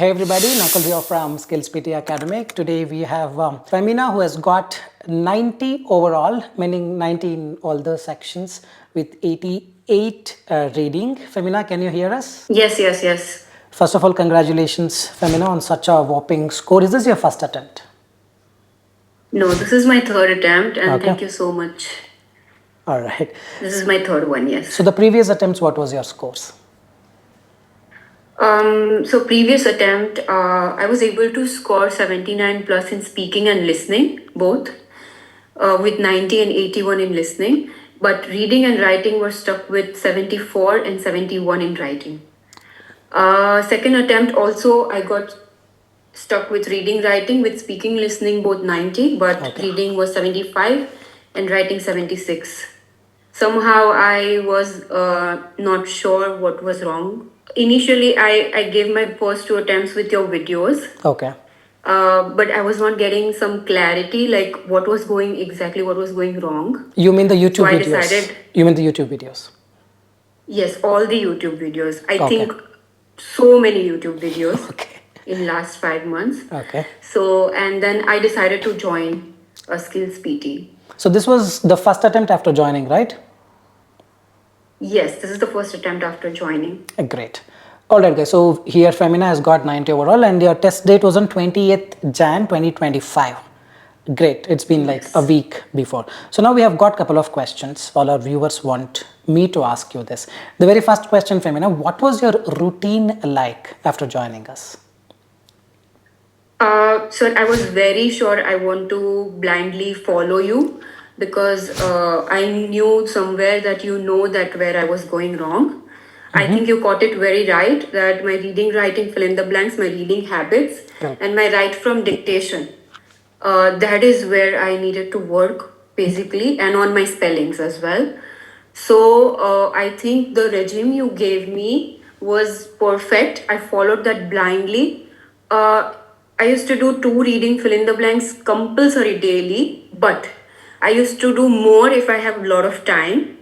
Hey everybody, Nakul here from SKILLS PTE ACADEMIC. Today we have Femina, who has got 90 overall, meaning 90 in all the sections with 88 reading. Femina, can you hear us? Yes. First of all, congratulations, Femina, on such a whopping score. Is this your first attempt? No, this is my third attempt, and thank you so much. All right. This is my third one, yes. So the previous attempts, what was your scores? So previous attempt, I was able to score 79 plus in speaking and listening, both, with 90 and 81 in listening. But reading and writing were stuck with 74 and 71 in writing. Second attempt also, I got stuck with reading, writing, with speaking, listening, both 90, but reading was 75 and writing 76. Somehow I was not sure what was wrong. Initially, I gave my first two attempts with your videos. Okay. But I was not getting some clarity, like what was going wrong. You mean the YouTube So videos? You mean the YouTube videos? Yes, all the YouTube videos. I think so many YouTube videos in last 5 months. Okay. So, and then I decided to join a SKILLS PT. So this was the first attempt after joining, right? Yes, this is the first attempt after joining. Great. All right, guys. So here Femina has got 90 overall, and your test date was on 20th Jan 2025. Great. It's been like a week before. So now we have got a couple of questions. All our viewers want me to ask you this. The very first question, Femina, what was your routine like after joining us? So I was very sure I want to blindly follow you, because I knew somewhere that you know that where I was going wrong. I think you got it very right, that my reading, writing, fill in the blanks, my reading habits, and my write from dictation. That is where I needed to work basically, and on my spellings as well. So I think the regime you gave me was perfect. I followed that blindly. I used to do 2 reading fill in the blanks compulsory daily, but I used to do more if I have a lot of time.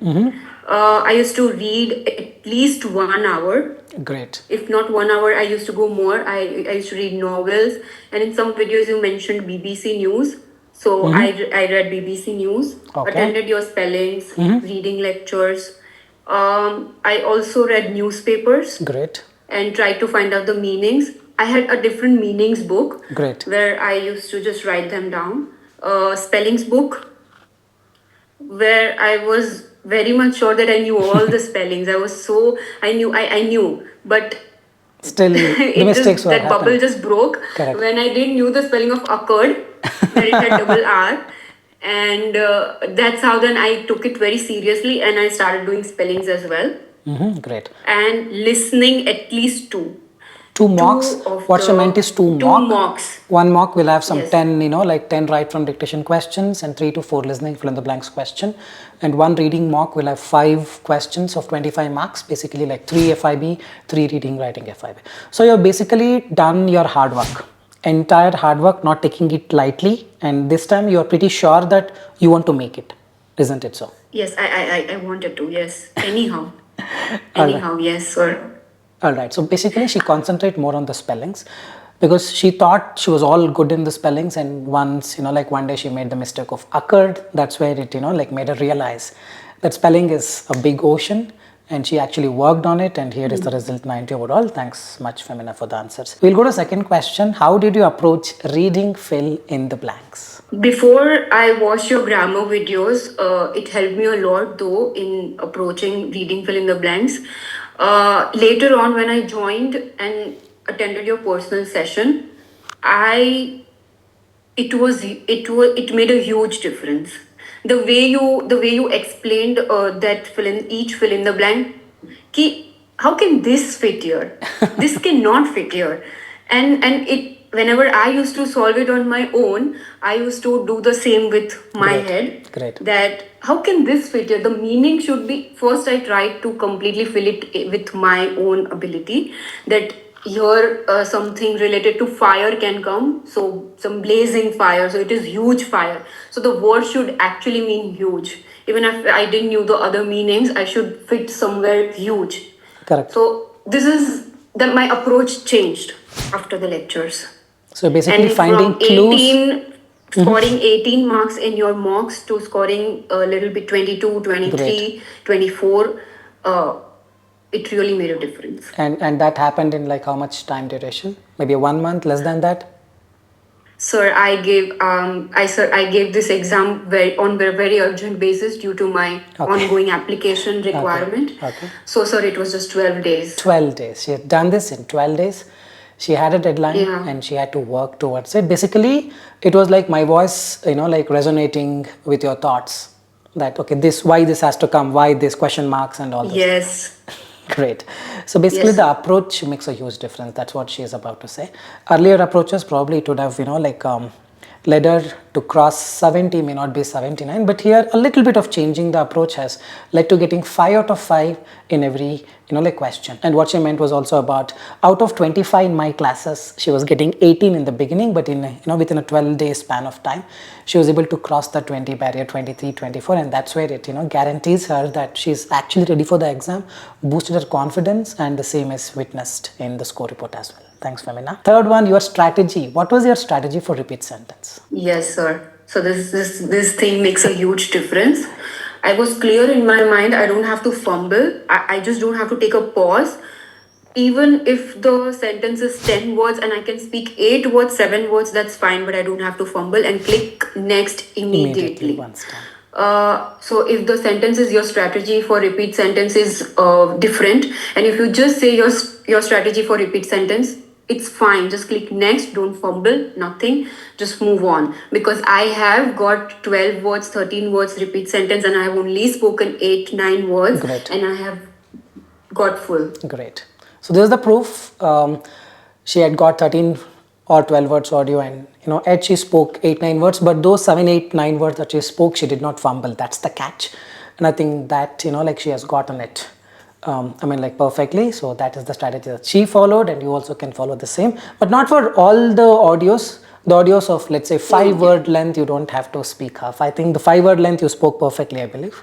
I used to read at least 1 hour. Great. If not 1 hour, I used to go more. I used to read novels, and in some videos you mentioned BBC News. So I read BBC News, attended your spellings, reading lectures. I also read newspapers. Great. And tried to find out the meanings. I had a different meanings book. Great. Where I used to just write them down. Spellings book, where I was very much sure that I knew all the spellings. I knew, but still the mistakes were that happening. Bubble just broke. Correct. When I didn't knew the spelling of occurred, where it had double R. And that's how then I took it very seriously, and I started doing spellings as well. Great. And listening at least 2. 2 mocks. What you meant is 2 mocks. 1 mock will have some 10, like 10 write from dictation questions, and 3 to 4 listening fill in the blanks question. And 1 reading mock will have 5 questions of 25 marks, basically like 3 FIB, 3 reading, writing FIB. So you've basically done your hard work, entire hard work, not taking it lightly. And this time you're pretty sure that you want to make it, isn't it so? Yes, I wanted to, yes. Anyhow. Yes, sir. All right. So basically she concentrated more on the spellings, because she thought she was all good in the spellings, and once, like one day she made the mistake of occurred. That's where it, like made her realize that spelling is a big ocean, and she actually worked on it, and here is the result, 90 overall. Thanks much, Femina, for the answers. We'll go to second question. How did you approach reading fill in the blanks? Before I watched your grammar videos, it helped me a lot though in approaching reading fill in the blanks. Later on, when I joined and attended your personal session, it made a huge difference. The way you explained that each fill in the blank, how can this fit here? This cannot fit here. And it, whenever I used to solve it on my own, I used to do the same with my head. Great. That how can this fit here? The meaning should be, first I tried to completely fill it with my own ability, that here something related to fire can come, so some blazing fire, so it is huge fire, so the word should actually mean huge. Even if I didn't knew the other meanings, I should fit somewhere huge. Correct. So this is that my approach changed. after the lectures. So basically And finding from clues. 18, scoring 18 marks in your mocks to scoring a little bit 22, 23, 24, it really made a difference. And that happened in like how much time duration? Maybe 1 month, less than that? Sir, I gave this exam on a very urgent basis due to my ongoing application requirement. Okay. So, sir, it was just 12 days. 12 days. She had done this in 12 days. She had a deadline Yeah. and she had to work towards it. Basically, it was like my voice, like resonating with your thoughts. That, okay, why this has to come, why this question marks and all those. Yes. Great. So basically Yes. the approach makes a huge difference. That's what she is about to say. Earlier approaches probably it would have, led her to cross 70, may not be 79, but here a little bit of changing the approach has led to getting 5 out of 5 in every question. And what she meant was also about out of 25 in my classes, she was getting 18 in the beginning, but in within a 12-day span of time she was able to cross the 20 barrier, 23, 24, and that's where it guarantees her that she's actually ready for the exam, boosted her confidence, and the same is witnessed in the score report as well. Thanks, Femina. Third one, your strategy. What was your strategy for repeat sentence? Yes, sir. So this thing makes a huge difference. I was clear in my mind. I don't have to fumble. I just don't have to take a pause. Even if the sentence is 10 words and I can speak 8 words, 7 words, that's fine, but I don't have to fumble and click next immediately. Once done. So if the sentence is your strategy for repeat sentence is different, and if you just say your strategy for repeat sentence, it's fine. Just click next, don't fumble, nothing, just move on. Because I have got 12 words, 13 words repeat sentence, and I have only spoken 8, 9 words. Great. And I have got full. Great. So this is the proof. She had got 13 or 12 words audio, and Ed, she spoke 8, 9 words, but those 7, 8, 9 words that she spoke, she did not fumble. That's the catch. And I think that she has gotten it perfectly. So that is the strategy that she followed, and you also can follow the same, but not for all the audios. The audios of, let's say, 5-word length, you don't have to speak half. I think the 5-word length you spoke perfectly, I believe.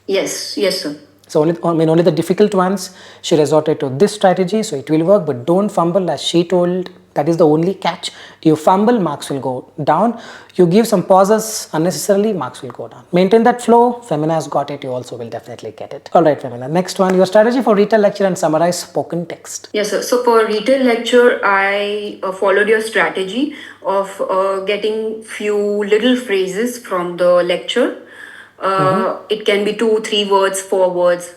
Yes, sir. So only the difficult ones, she resorted to this strategy, so it will work, but don't fumble, as she told. That is the only catch. You fumble, marks will go down. You give some pauses unnecessarily, marks will go down. Maintain that flow. Femina has got it. You also will definitely get it. All right, Femina. Next one, your strategy for Retell lecture and summarize spoken text. Yes, sir. So for Retell lecture, I followed your strategy of getting few little phrases from the lecture. It can be 2, 3 words, 4 words,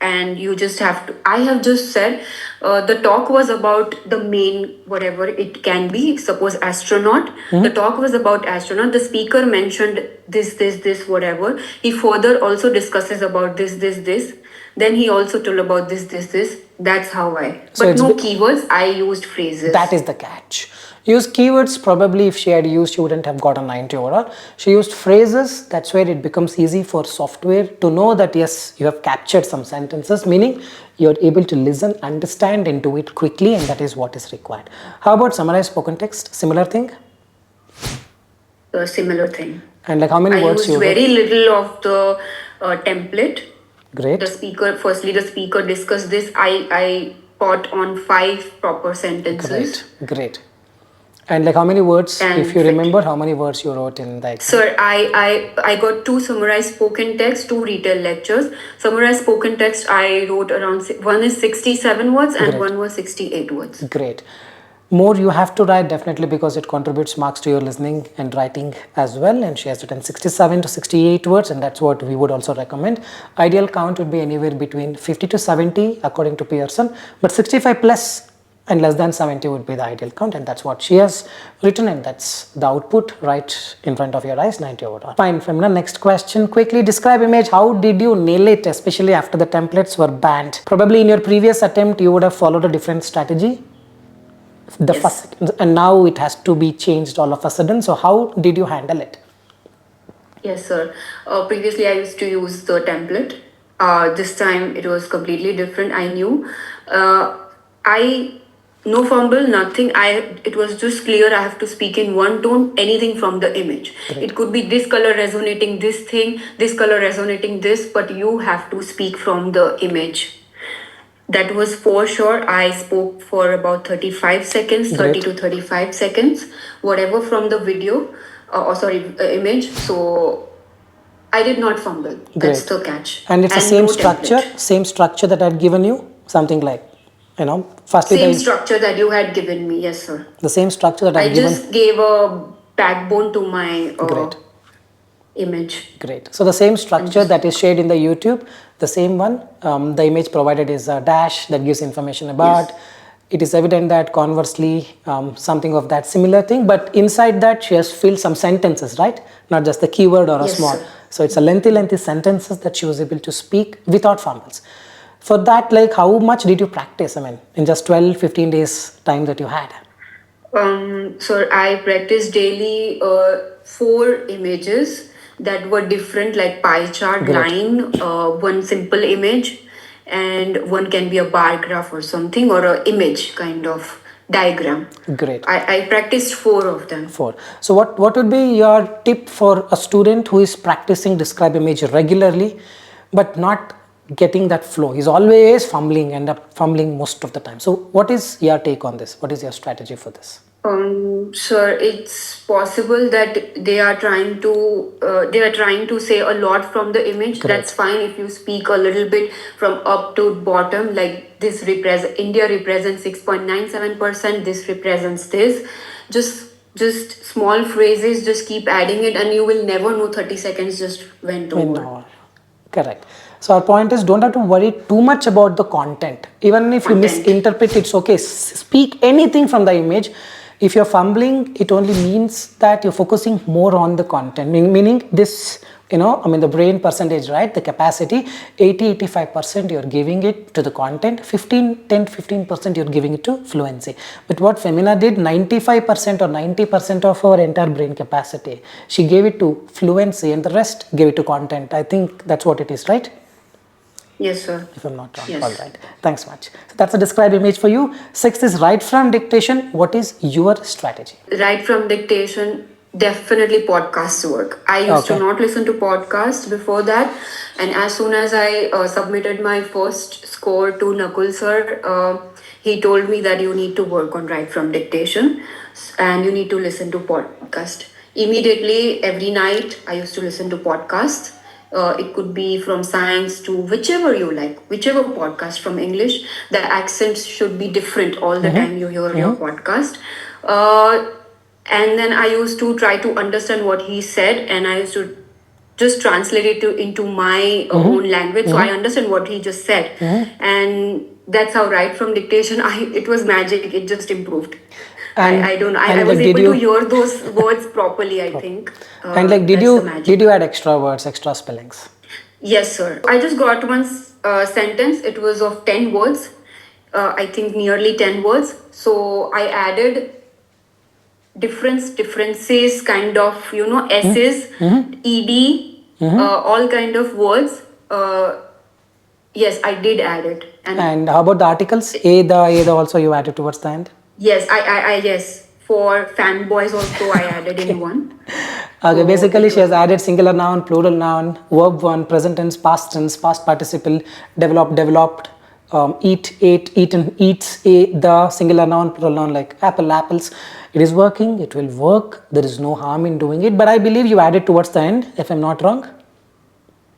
and you just have to. I have just said the talk was about the main, whatever it can be. Suppose astronaut. The talk was about astronaut. The speaker mentioned this, whatever. He further also discusses about this. Then he also told about this. That's how I. So but no keywords. I used phrases. That is the catch. Use keywords. Probably if she had used, she wouldn't have got a 90 overall. She used phrases. That's where it becomes easy for software to know that yes, you have captured some sentences, meaning you're able to listen, understand, and do it quickly, and that is what is required. How about summarize spoken text? Similar thing? A similar thing. And like how many words you used very little of the template. Great. The speaker discussed this. I fought on 5 proper sentences. Great. And like how many words, and if you remember, how many words you wrote in the exam? Sir, I got 2 summarized spoken text, 2 Retell lectures. Summarized spoken text, I wrote around, one is 67 words and one was 68 words. Great. More you have to write, definitely, because it contributes marks to your listening and writing as well. And she has written 67 to 68 words, and that's what we would also recommend. Ideal count would be anywhere between 50 to 70 according to Pearson, but 65 plus and less than 70 would be the ideal count, and that's what she has written, and that's the output right in front of your eyes, 90 overall. Fine, Femina. Next question. Quickly describe image. How did you nail it, especially after the templates were banned? Probably in your previous attempt, you would have followed a different strategy. First, and now it has to be changed all of a sudden. So how did you handle it? Yes, sir. Previously, I used to use the template. This time, it was completely different. I knew. No fumble, nothing. It was just clear. I have to speak in one tone, anything from the image. Great. It could be this color resonating this thing, this color resonating this, but you have to speak from the image. That was for sure. I spoke for about 35 seconds, 30 Great. to 35 seconds, whatever from the video, image. So I did not fumble. That's Great. the catch. And it's the And same no template. structure that I'd given you, something like, firstly Same structure that you had given me. Yes, sir. the same structure that I I've given. just gave a backbone to my Great. image. Great. So the same And structure just, that is shared in the YouTube, the same one, the image provided is a dash that gives information about. yes. It is evident that conversely, something of that similar thing, but inside that she has filled some sentences, right? Not just the keyword or a Yes, small. sir. So it's a lengthy sentences that she was able to speak without fumbles. For that, like, how much did you practice? I mean, in just 12, 15 days time that you had? So I practiced daily 4 images that were different, like pie chart, Great. line, one simple image, and one can be a bar graph or something, or a image kind of diagram. Great. I practiced 4 of them. 4. So what would be your tip for a student who is practicing describe image regularly but not getting that flow? He's always fumbling, end up fumbling most of the time. So what is your take on this? What is your strategy for this? Sir, it's possible that they are trying to say a lot from the image. Great. That's fine if you speak a little bit from up to bottom, like this represent India represents 6.97%, this represents this. Just small phrases, just keep adding it and you will never know 30 seconds just went over. No. Correct. So our point is, don't have to worry too much about the content. Even if you Content. misinterpret, it's okay. Speak anything from the image. If you're fumbling, it only means that you're focusing more on the content. Meaning this, the brain percentage, right? The capacity, 80-85% you're giving it to the content, 10-15% you're giving it to fluency. But what Femina did, 95% or 90% of her entire brain capacity, she gave it to fluency and the rest gave it to content. I think that's what it is, right? Yes, sir. If I'm not wrong. Yes. All right. Thanks much. So that's a describe image for you. 6th is right from dictation. What is your strategy? Right from dictation, definitely podcasts work. I used to Okay. not listen to podcasts before that, and as soon as I submitted my first score to Nakul sir, he told me that you need to work on right from dictation, and you need to listen to podcast. Immediately, every night, I used to listen to podcasts. It could be from science to whichever you like, whichever podcast from English. The accents should be different all the time you hear your podcast. And then I used to try to understand what he said, and I used to just translate it into my own language, so I understand what he just said. And that's how right from dictation, it was magic. It just improved. And- I don't. and I was like, did able to you- hear those words properly. I think. And like, that's the magic. did you add extra words, extra spellings? Yes, sir. I just got one sentence. It was of 10 words. I think nearly 10 words. So I added differences, kind of, S's, ED, all kind of words. Yes, I did add it. And how about the articles? The also you added towards the end? Yes, yes. For fanboys also, I added in one. Okay, So basically it she has was- added singular noun, plural noun, verb 1, present tense, past participle, developed, eat, ate, eaten, eats, the singular noun, plural noun, like apple, apples. It is working, it will work. There is no harm in doing it. But I believe you added towards the end, if I'm not wrong.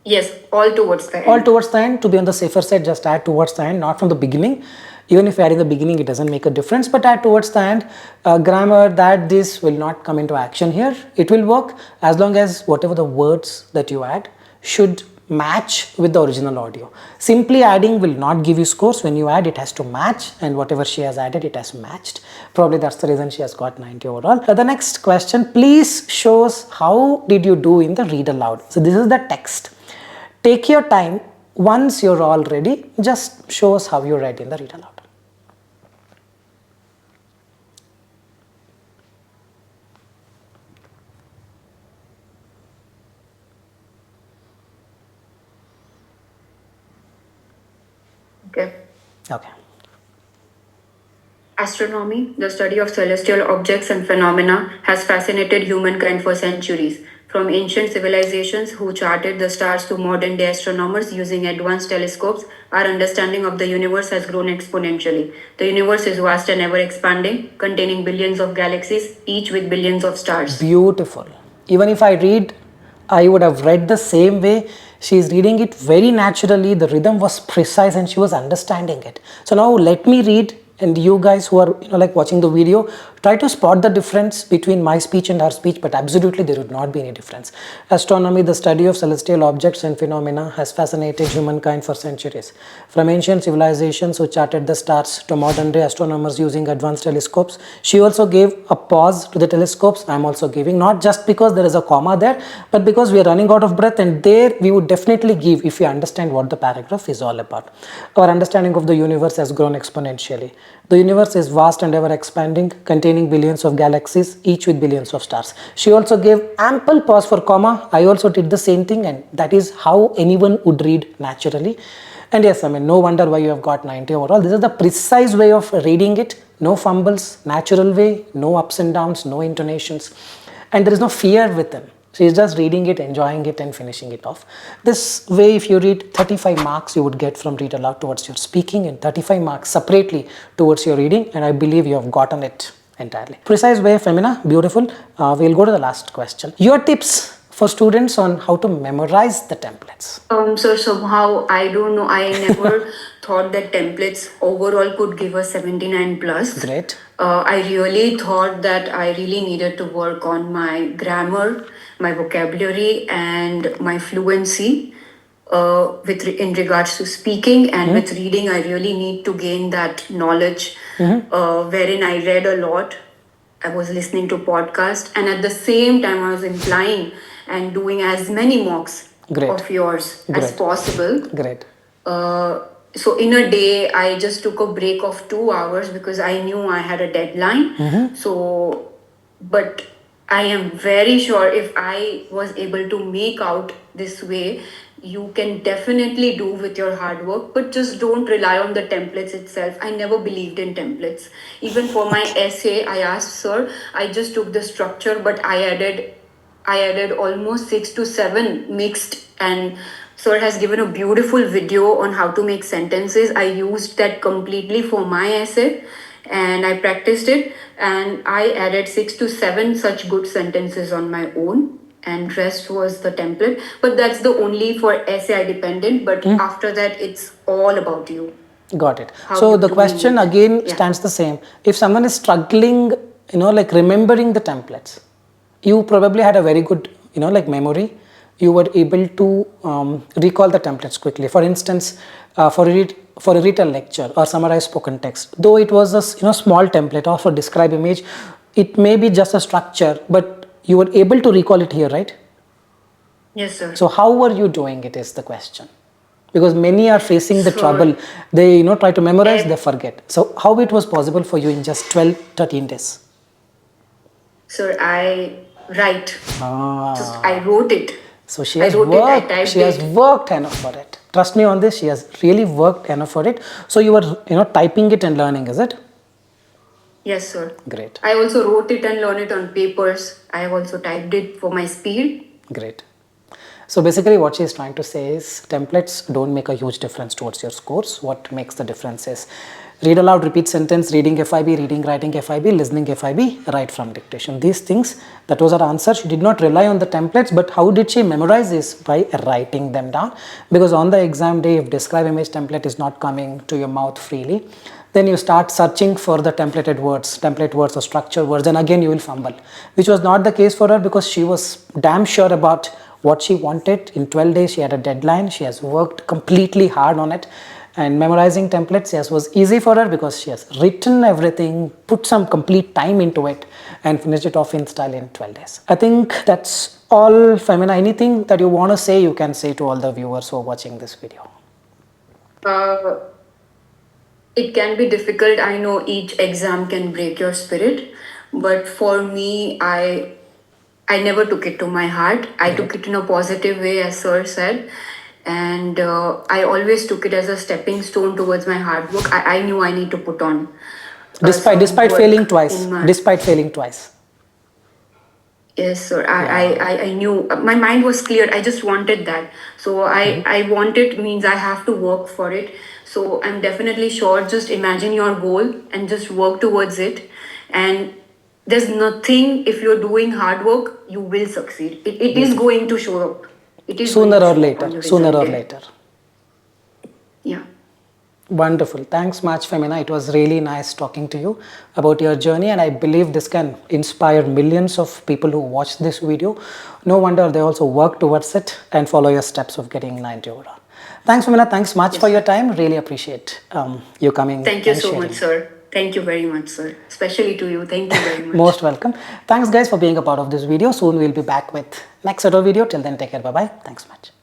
Yes, all towards the end. All towards the end. To be on the safer side, just add towards the end, not from the beginning. Even if you add in the beginning, it doesn't make a difference, but add towards the end. Grammar, this will not come into action here. It will work as long as whatever the words that you add should match with the original audio. Simply adding will not give you scores. When you add, it has to match, and whatever she has added, it has matched. Probably that's the reason she has got 90 overall. The next question, please show us how did you do in the read aloud. So this is the text. Take your time. Once you're all ready, just show us how you read in the read aloud. Okay. Okay. Astronomy, the study of celestial objects and phenomena, has fascinated humankind for centuries. From ancient civilizations who charted the stars to modern day astronomers using advanced telescopes, our understanding of the universe has grown exponentially. The universe is vast and ever expanding, containing billions of galaxies, each with billions of stars. Beautiful. Even if I read, I would have read the same way. She is reading it very naturally. The rhythm was precise and she was understanding it. So now let me read, and you guys who are like watching the video, try to spot the difference between my speech and her speech, but absolutely there would not be any difference. Astronomy, the study of celestial objects and phenomena, has fascinated humankind for centuries. From ancient civilizations who charted the stars to modern day astronomers using advanced telescopes. She also gave a pause to the telescopes. I am also giving, not just because there is a comma there, but because we are running out of breath, and there we would definitely give if we understand what the paragraph is all about. Our understanding of the universe has grown exponentially. The universe is vast and ever expanding, containing billions of galaxies, each with billions of stars. She also gave ample pause for comma. I also did the same thing, and that is how anyone would read naturally. And yes, I mean, no wonder why you have got 90 overall. This is the precise way of reading it. No fumbles, natural way, no ups and downs, no intonations. And there is no fear within. She is just reading it, enjoying it, and finishing it off. This way, if you read 35 marks, you would get from read aloud towards your speaking, and 35 marks separately towards your reading. And I believe you have gotten it entirely. Precise way, Femina, beautiful. We'll go to the last question. Your tips for students on how to memorize the templates. So somehow, I don't know, I never thought that templates overall could give a 79 plus. Great. I really thought that I really needed to work on my grammar, my vocabulary, and my fluency in regards to speaking, and with reading I really need to gain that knowledge, wherein I read a lot. I was listening to podcasts, and at the same time I was implying and doing as many mocks Great. of yours as Great. possible. Great. So in a day, I just took a break of 2 hours because I knew I had a deadline. So, but I am very sure if I was able to make out this way, you can definitely do with your hard work, but just don't rely on the templates itself. I never believed in templates. Even for my essay, I asked sir, I just took the structure, but I added almost 6 to 7 mixed, and sir has given a beautiful video on how to make sentences. I used that completely for my essay and I practiced it, and I added 6 to 7 such good sentences on my own, and rest was the template. But that's the only for essay I depended, but after that it's all about you. Got it. How So you the doing question it. again Yeah. stands the same. If someone is struggling, like remembering the templates, you probably had a very good, like memory. You were able to recall the templates quickly. For instance, for a Retell lecture or summarized spoken text, though it was a small template or for describe image, it may be just a structure, but you were able to recall it here, right? Yes, sir. So how were you doing it is the question, because many are facing the So- trouble. They try to memorize, they forget. So how it was possible for you in just 12, 13 days? Sir, I write. Ah. I wrote it. So she I has wrote it, I worked. typed She has it. worked enough for it. Trust me on this. She has really worked enough for it. So you were typing it and learning, is it? Yes, sir. Great. I also wrote it and learned it on papers. I have also typed it for my speed. Great. So basically what she is trying to say is templates don't make a huge difference towards your scores. What makes the difference is read aloud, repeat sentence, reading FIB, reading, writing FIB, listening FIB, write from dictation. These things, that was her answer. She did not rely on the templates, but how did she memorize this? By writing them down. Because on the exam day, if describe image template is not coming to your mouth freely, then you start searching for the template words or structure words, and again you will fumble, which was not the case for her because she was damn sure about what she wanted. In 12 days she had a deadline. She has worked completely hard on it, and memorizing templates, yes, was easy for her because she has written everything, put some complete time into it, and finished it off in style in 12 days. I think that's all. Femina, anything that you want to say, you can say to all the viewers who are watching this video. It can be difficult. I know each exam can break your spirit, but for me, I never took it to my heart. I took it in a positive way, as sir said, and I always took it as a stepping stone towards my hard work. I knew I need to put on. Despite some work failing twice. in my- Despite failing twice. Yes, sir. I knew my mind was clear. I just wanted that. So I wanted means I have to work for it. So I'm definitely sure. Just imagine your goal and just work towards it. And there's nothing, if you're doing hard work, you will succeed. It is Beautiful. going to show up. It is going Sooner to or show up on later, your sooner result or there. later. Yeah. Wonderful. Thanks much, Femina. It was really nice talking to you about your journey, and I believe this can inspire millions of people who watch this video. No wonder they also work towards it and follow your steps of getting 90 overall. Thanks, Femina. Thanks much Yes, for your sir. time. Really appreciate you coming Thank you and so much, sharing. sir. Thank you very much, sir. Especially to you. Thank you very much. Most welcome. Thanks, guys, for being a part of this video. Soon we'll be back with next set of video. Till then, take care. Bye-bye. Thanks much.